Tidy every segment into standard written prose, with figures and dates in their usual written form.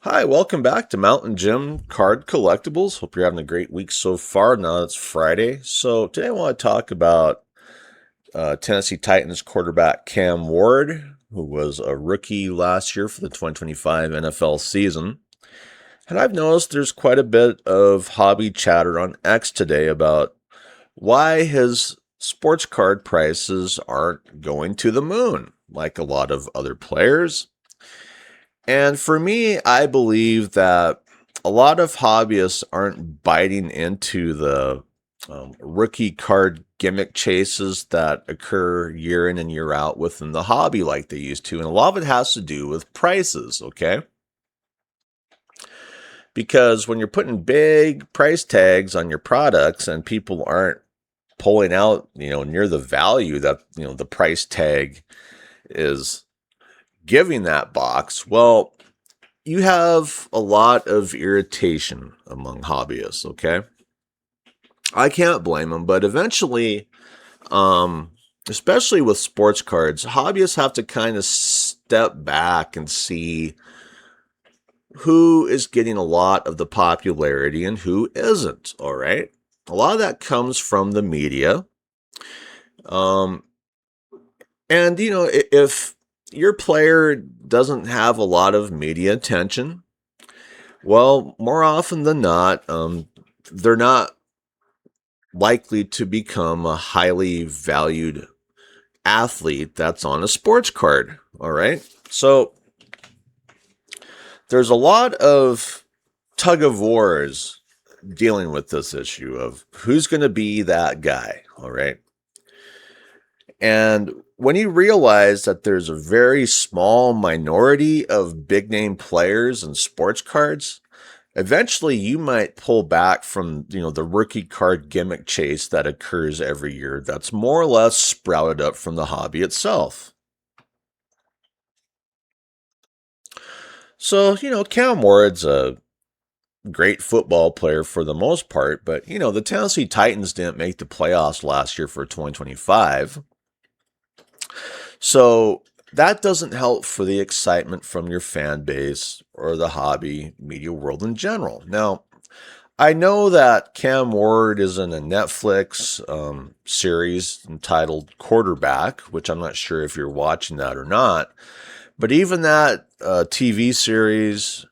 Hi, welcome back to Mountain Gym Card Collectibles. Hope you're having a great week so far. Now it's Friday. So today I want to talk about Tennessee Titans quarterback Cam Ward, who was a rookie last year for the 2025 NFL season. And I've noticed there's quite a bit of hobby chatter on X today about why his sports card prices aren't going to the moon like a lot of other players. And for me, I believe that a lot of hobbyists aren't biting into the rookie card gimmick chases that occur year in and year out within the hobby like they used to. And a lot of it has to do with prices, okay? Because when you're putting big price tags on your products and people aren't pulling out, near the value that, the price tag is giving that box, well, you have a lot of irritation among hobbyists, okay? I can't blame them, but eventually, especially with sports cards, hobbyists have to kind of step back and see who is getting a lot of the popularity and who isn't, all right? A lot of that comes from the media. Um, and, if your player doesn't have a lot of media attention, well, more often than not, they're not likely to become a highly valued athlete that's on a sports card. All right. So there's a lot of tug of wars dealing with this issue of who's going to be that guy. All right. And when you realize that there's a very small minority of big name players and sports cards, eventually you might pull back from, the rookie card gimmick chase that occurs every year that's more or less sprouted up from the hobby itself. So, Cam Ward's a great football player for the most part, but, the Tennessee Titans didn't make the playoffs last year for 2025. So that doesn't help for the excitement from your fan base or the hobby media world in general. Now, I know that Cam Ward is in a Netflix series entitled Quarterback, which I'm not sure if you're watching that or not. But even that TV series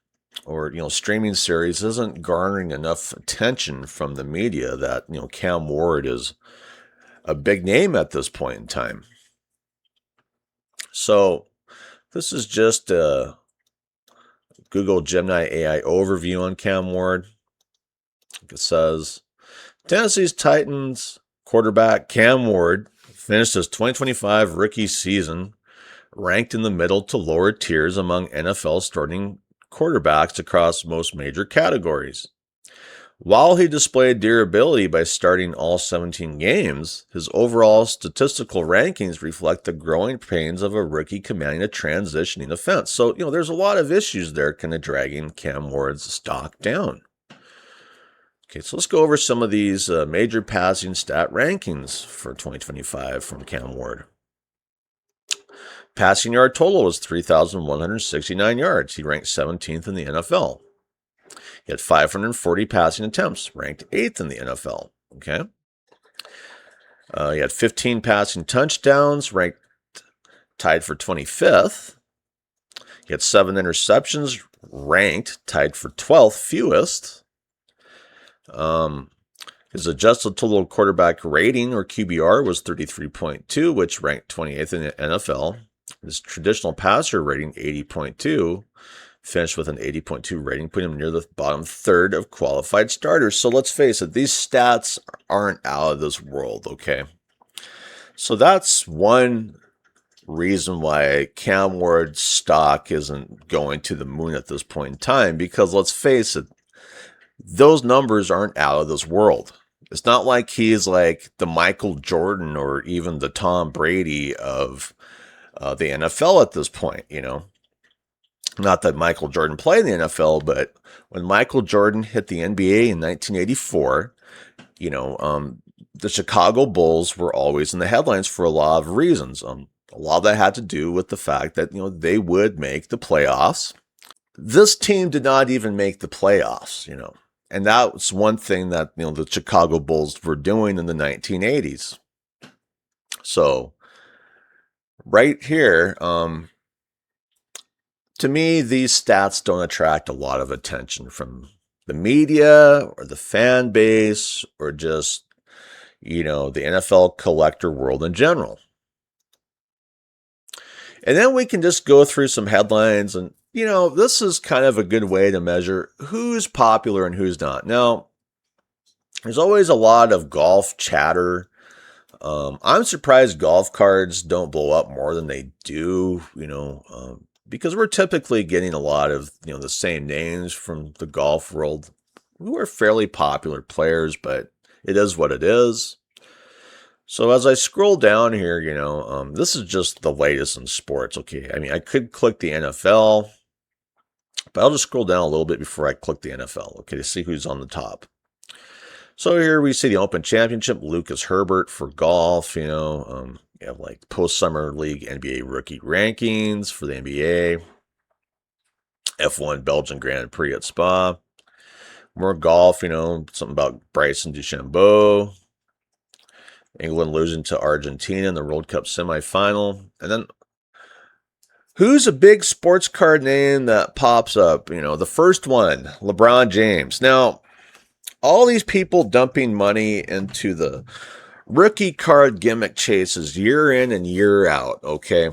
or streaming series isn't garnering enough attention from the media that Cam Ward is a big name at this point in time. So this is just a Google Gemini AI overview on Cam Ward. It says Tennessee's Titans quarterback Cam Ward finished his 2025 rookie season ranked in the middle to lower tiers among NFL starting quarterbacks across most major categories. While he displayed durability by starting all 17 games, his overall statistical rankings reflect the growing pains of a rookie commanding a transitioning offense. So, there's a lot of issues there kind of dragging Cam Ward's stock down. Okay, so let's go over some of these major passing stat rankings for 2025 from Cam Ward. Passing yard total was 3,169 yards. He ranked 17th in the NFL. He had 540 passing attempts, ranked 8th in the NFL. Okay. He had 15 passing touchdowns, ranked tied for 25th. He had 7 interceptions, ranked tied for 12th fewest. His adjusted total quarterback rating, or QBR, was 33.2, which ranked 28th in the NFL. His traditional passer rating, 80.2, finished with an 80.2 rating, putting him near the bottom third of qualified starters. So let's face it, these stats aren't out of this world, okay? So that's one reason why Cam Ward's stock isn't going to the moon at this point in time, because let's face it, those numbers aren't out of this world. It's not like he's like the Michael Jordan or even the Tom Brady of the NFL at this point, Not that Michael Jordan played in the NFL, but when Michael Jordan hit the NBA in 1984, the Chicago Bulls were always in the headlines for a lot of reasons. A lot of that had to do with the fact that, they would make the playoffs. this team did not even make the playoffs, and that was one thing that, the Chicago Bulls were doing in the 1980s. So right here, to me, these stats don't attract a lot of attention from the media or the fan base or just, the NFL collector world in general. And then we can just go through some headlines, and, this is kind of a good way to measure who's popular and who's not. Now, there's always a lot of golf chatter. I'm surprised golf cards don't blow up more than they do, because we're typically getting a lot of, the same names from the golf world who are fairly popular players, but it is what it is. So as I scroll down here, this is just the latest in sports. Okay, I mean, I could click the NFL, but I'll just scroll down a little bit before I click the NFL, okay, to see who's on the top. So here we see the Open Championship, Lucas Herbert for golf, you have like post-summer league NBA rookie rankings for the NBA, F1 Belgian Grand Prix at Spa, more golf, something about Bryson DeChambeau, England losing to Argentina in the World Cup semifinal. And then who's a big sports card name that pops up? The first one, LeBron James. Now, all these people dumping money into the rookie card gimmick chases year in and year out, okay?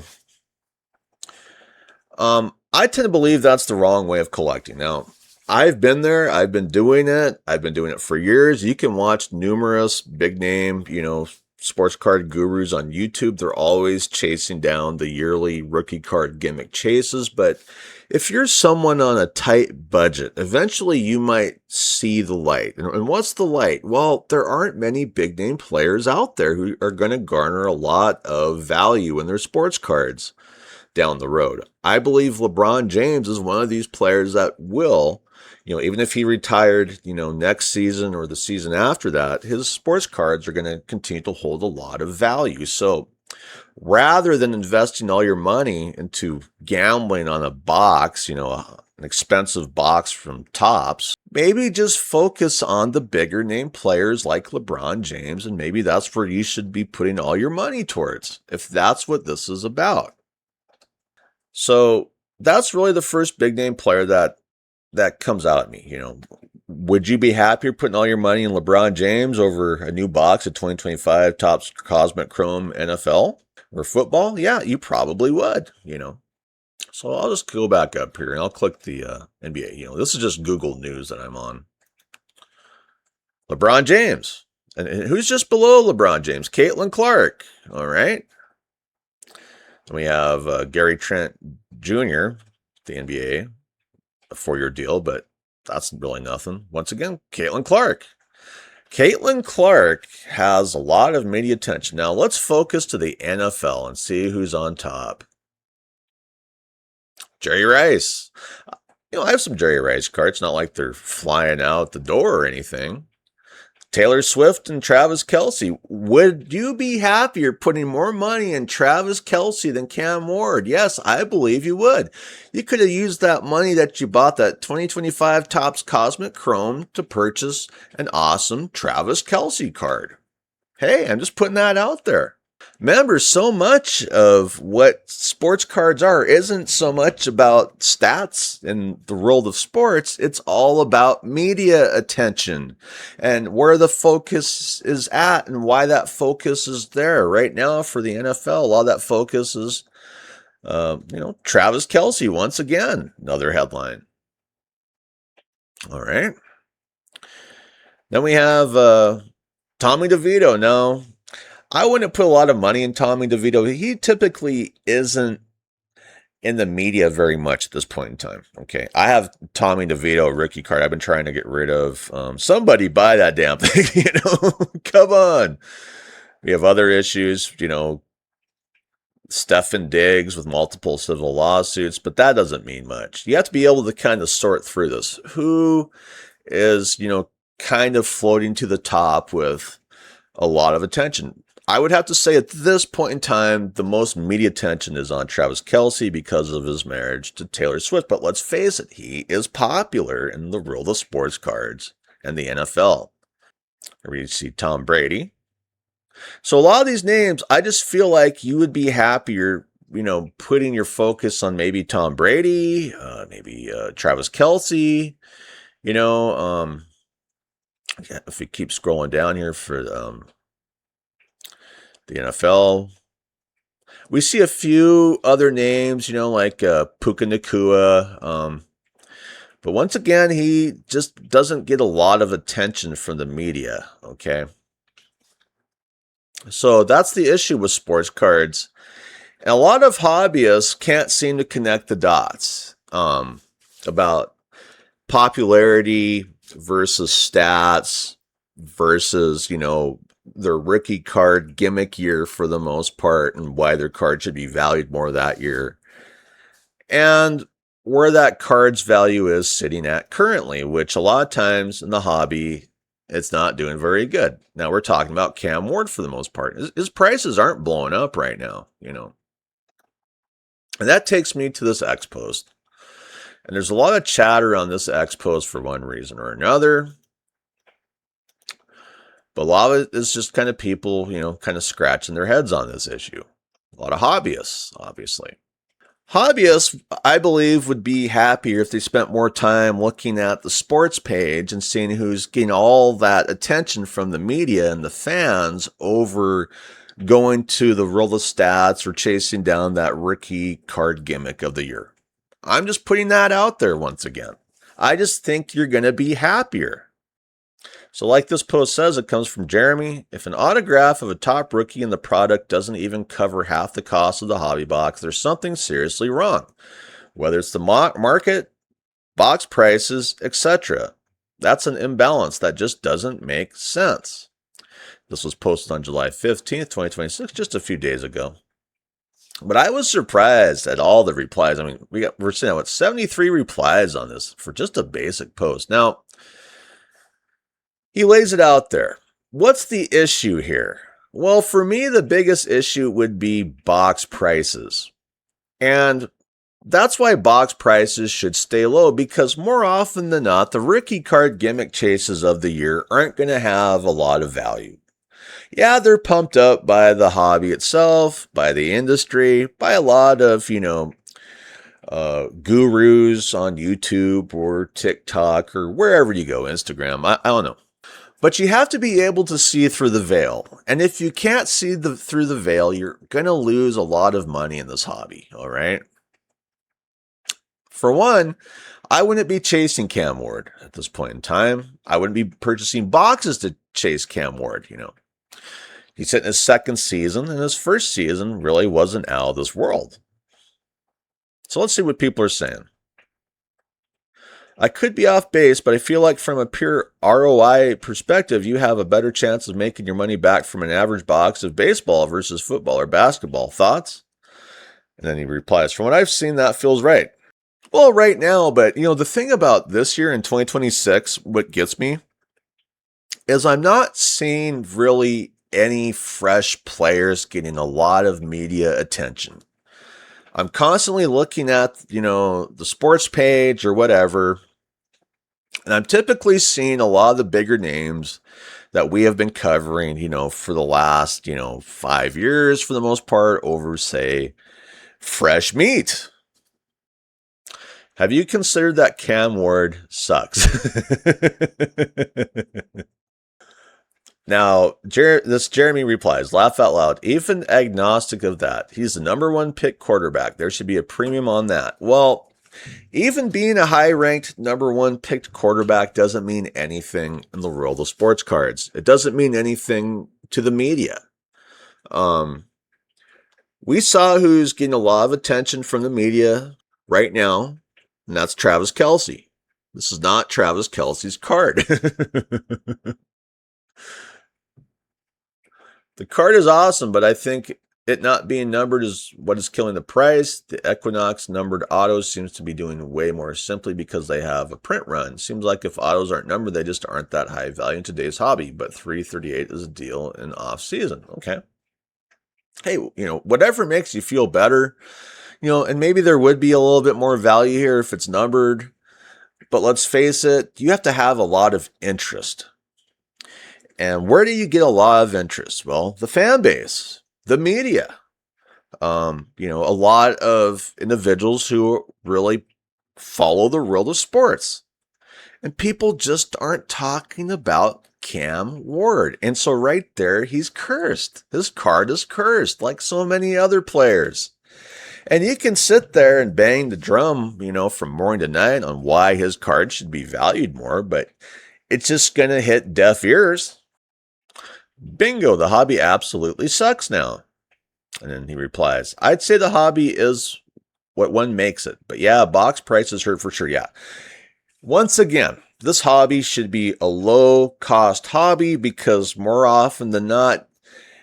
I tend to believe that's the wrong way of collecting. Now, I've been there. I've been doing it. I've been doing it for years. You can watch numerous big name, sports card gurus on YouTube. They're always chasing down the yearly rookie card gimmick chases. But if you're someone on a tight budget, eventually you might see the light. And what's the light? Well, there aren't many big name players out there who are going to garner a lot of value in their sports cards down the road. I believe LeBron James is one of these players that will, even if he retired, next season or the season after that, his sports cards are going to continue to hold a lot of value. So rather than investing all your money into gambling on a box, an expensive box from Topps, maybe just focus on the bigger name players like LeBron James, and maybe that's where you should be putting all your money towards, if that's what this is about. So that's really the first big name player that comes out at me. Would you be happier putting all your money in LeBron James over a new box of 2025 Topps Cosmic Chrome NFL or football? Yeah, you probably would, So I'll just go back up here and I'll click the NBA. This is just Google News that I'm on. LeBron James. And who's just below LeBron James? Caitlin Clark. All right. Then we have Gary Trent Jr., the NBA, a 4-year deal, but that's really nothing. Once again, Caitlin Clark. Caitlin Clark has a lot of media attention. Now let's focus to the NFL and see who's on top. Jerry Rice. I have some Jerry Rice cards. Not like they're flying out the door or anything. Taylor Swift and Travis Kelce. Would you be happier putting more money in Travis Kelce than Cam Ward? Yes, I believe you would. You could have used that money that you bought that 2025 Topps Cosmic Chrome to purchase an awesome Travis Kelce card. Hey, I'm just putting that out there. Remember, so much of what sports cards are isn't so much about stats in the world of sports. It's all about media attention and where the focus is at and why that focus is there. Right now for the NFL, a lot of that focus is, Travis Kelce, once again, another headline. All right. Then we have Tommy DeVito. Now, I wouldn't put a lot of money in Tommy DeVito. He typically isn't in the media very much at this point in time. Okay, I have Tommy DeVito rookie card I've been trying to get rid of. Somebody buy that damn thing, Come on. We have other issues, Stefan Diggs with multiple civil lawsuits, but that doesn't mean much. You have to be able to kind of sort through this. Who is, kind of floating to the top with a lot of attention? I would have to say at this point in time, the most media attention is on Travis Kelce because of his marriage to Taylor Swift. But let's face it, he is popular in the world of sports cards and the NFL. We see Tom Brady. So a lot of these names, I just feel like you would be happier, putting your focus on maybe Tom Brady, maybe Travis Kelce, if we keep scrolling down here for the NFL. We see a few other names, like Puka Nacua. But once again, he just doesn't get a lot of attention from the media, okay? So that's the issue with sports cards. And a lot of hobbyists can't seem to connect the dots about popularity versus stats versus, their rookie card gimmick year for the most part and why their card should be valued more that year. And where that card's value is sitting at currently, which a lot of times in the hobby, it's not doing very good. Now we're talking about Cam Ward for the most part. His prices aren't blowing up right now, And that takes me to this X post. And there's a lot of chatter on this X post for one reason or another. But a lot of it is just kind of people, kind of scratching their heads on this issue. A lot of hobbyists, obviously. Hobbyists, I believe, would be happier if they spent more time looking at the sports page and seeing who's getting all that attention from the media and the fans over going to the world of stats or chasing down that rookie card gimmick of the year. I'm just putting that out there once again. I just think you're going to be happier. So like this post says, it comes from Jeremy. If an autograph of a top rookie in the product doesn't even cover half the cost of the hobby box, there's something seriously wrong. Whether it's the market, box prices, etc. That's an imbalance that just doesn't make sense. This was posted on July 15th, 2026, just a few days ago. But I was surprised at all the replies. I mean, we're seeing 73 replies on this for just a basic post. Now, he lays it out there. What's the issue here? Well, for me, the biggest issue would be box prices. And that's why box prices should stay low, because more often than not, the rookie card gimmick chases of the year aren't going to have a lot of value. Yeah, they're pumped up by the hobby itself, by the industry, by a lot of, gurus on YouTube or TikTok or wherever you go, Instagram. I don't know. But you have to be able to see through the veil. And if you can't see through the veil, you're going to lose a lot of money in this hobby, all right? For one, I wouldn't be chasing Cam Ward at this point in time. I wouldn't be purchasing boxes to chase Cam Ward, He's in his second season, and his first season really wasn't out of this world. So let's see what people are saying. I could be off base, but I feel like from a pure ROI perspective, you have a better chance of making your money back from an average box of baseball versus football or basketball. Thoughts? And then he replies, from what I've seen, that feels right. Well, right now, but the thing about this year in 2026, what gets me is I'm not seeing really any fresh players getting a lot of media attention. I'm constantly looking at, the sports page or whatever, and I'm typically seeing a lot of the bigger names that we have been covering, for the last, 5 years for the most part over, say, fresh meat. Have you considered that Cam Ward sucks? Now, Jeremy replies, laugh out loud, even agnostic of that. He's the number one pick quarterback. There should be a premium on that. Well, even being a high-ranked number one picked quarterback doesn't mean anything in the world of sports cards. It doesn't mean anything to the media. We saw who's getting a lot of attention from the media right now, and that's Travis Kelce. This is not Travis Kelce's card. The card is awesome, but I think it not being numbered is what is killing the price. The Equinox numbered autos seems to be doing way more simply because they have a print run. Seems like if autos aren't numbered, they just aren't that high value in today's hobby. But 338 is a deal in off season. Okay. Hey, whatever makes you feel better, and maybe there would be a little bit more value here if it's numbered. But let's face it, you have to have a lot of interest. And where do you get a lot of interest? Well, the fan base, the media, a lot of individuals who really follow the world of sports. And people just aren't talking about Cam Ward. And so right there, he's cursed. His card is cursed, like so many other players. And you can sit there and bang the drum, from morning to night on why his card should be valued more, but it's just going to hit deaf ears. Bingo, the hobby absolutely sucks now. And then he replies, I'd say the hobby is what one makes it. But yeah, box prices hurt for sure. Yeah. Once again, this hobby should be a low-cost hobby because more often than not,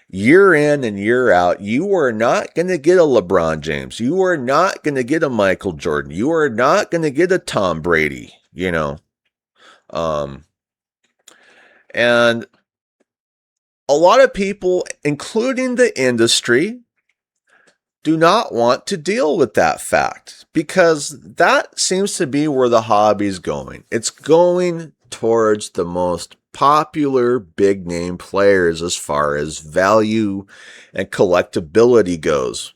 year in and year out, you are not going to get a LeBron James. You are not going to get a Michael Jordan. You are not going to get a Tom Brady, And a lot of people, including the industry, do not want to deal with that fact because that seems to be where the hobby's going. It's going towards the most popular big name players as far as value and collectability goes.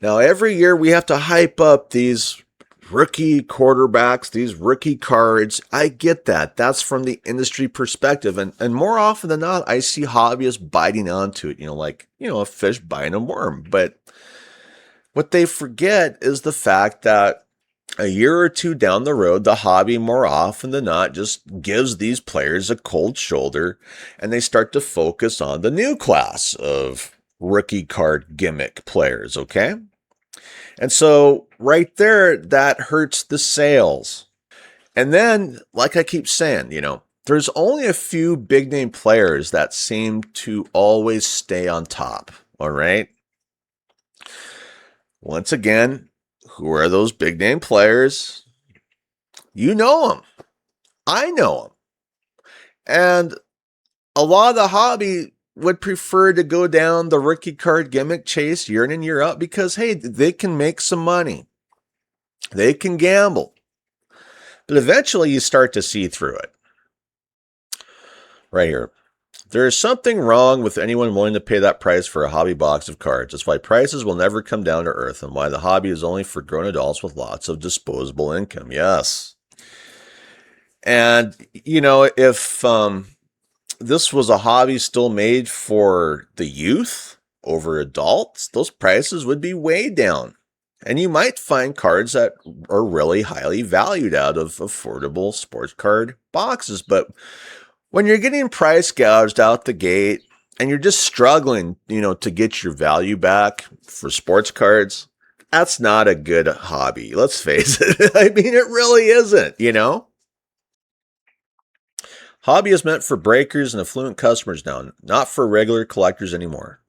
Now, every year we have to hype up these rookie quarterbacks, these rookie cards. I get that. That's from the industry perspective. And more often than not, I see hobbyists biting onto it, like a fish biting a worm. But what they forget is the fact that a year or two down the road, the hobby more often than not just gives these players a cold shoulder and they start to focus on the new class of rookie card gimmick players, okay? And so right there, that hurts the sales. And then, like I keep saying, there's only a few big name players that seem to always stay on top, all right? Once again, who are those big name players? You know them. I know them. And a lot of the hobby would prefer to go down the rookie card gimmick chase year in and year out because, hey, they can make some money. They can gamble. But eventually you start to see through it. Right here. There is something wrong with anyone willing to pay that price for a hobby box of cards. That's why prices will never come down to earth and why the hobby is only for grown adults with lots of disposable income. Yes. And, if this was a hobby still made for the youth over adults, those prices would be way down. And you might find cards that are really highly valued out of affordable sports card boxes. But when you're getting price gouged out the gate and you're just struggling, to get your value back for sports cards, that's not a good hobby. Let's face it. I mean, it really isn't, Hobby is meant for breakers and affluent customers now, not for regular collectors anymore.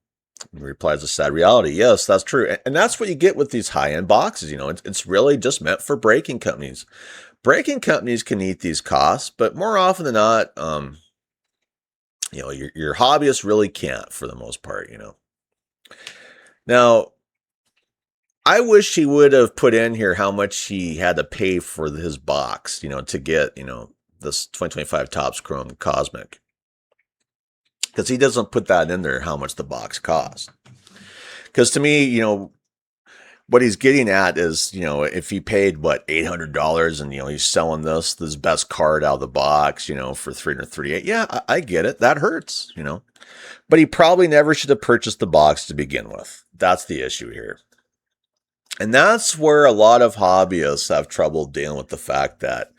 He replies, a sad reality. Yes, that's true. And that's what you get with these high-end boxes. It's really just meant for breaking companies. Breaking companies can eat these costs, but more often than not, your hobbyists really can't for the most part, Now, I wish he would have put in here how much he had to pay for his box, to get, this 2025 Topps Chrome Cosmic. Because he doesn't put that in there, how much the box costs. Because to me, what he's getting at is, if he paid, $800 and, he's selling this best card out of the box, for $338. Yeah, I get it. That hurts, But he probably never should have purchased the box to begin with. That's the issue here. And that's where a lot of hobbyists have trouble dealing with the fact that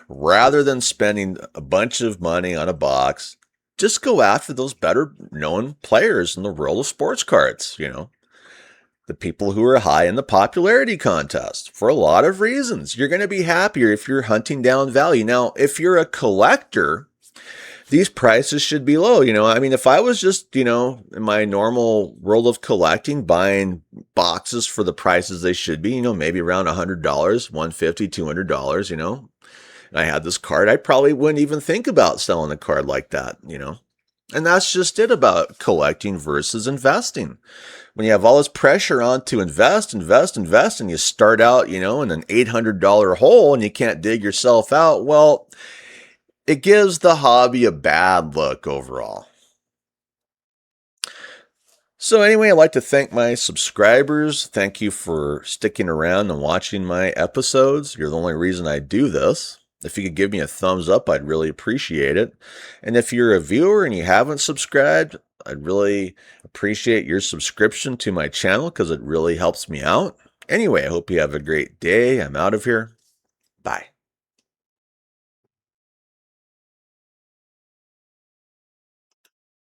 rather than spending a bunch of money on a box, just go after those better known players in the world of sports cards, the people who are high in the popularity contest for a lot of reasons. You're going to be happier if you're hunting down value. Now, if you're a collector, these prices should be low. I mean, if I was just, in my normal world of collecting, buying boxes for the prices they should be, maybe around $100, $150, $200, and I had this card, I probably wouldn't even think about selling a card like that, And that's just it about collecting versus investing. When you have all this pressure on to invest, and you start out, in an $800 hole and you can't dig yourself out, well, it gives the hobby a bad look overall. So anyway, I'd like to thank my subscribers. Thank you for sticking around and watching my episodes. You're the only reason I do this. If you could give me a thumbs up, I'd really appreciate it. And if you're a viewer and you haven't subscribed, I'd really appreciate your subscription to my channel because it really helps me out. Anyway, I hope you have a great day. I'm out of here. Bye.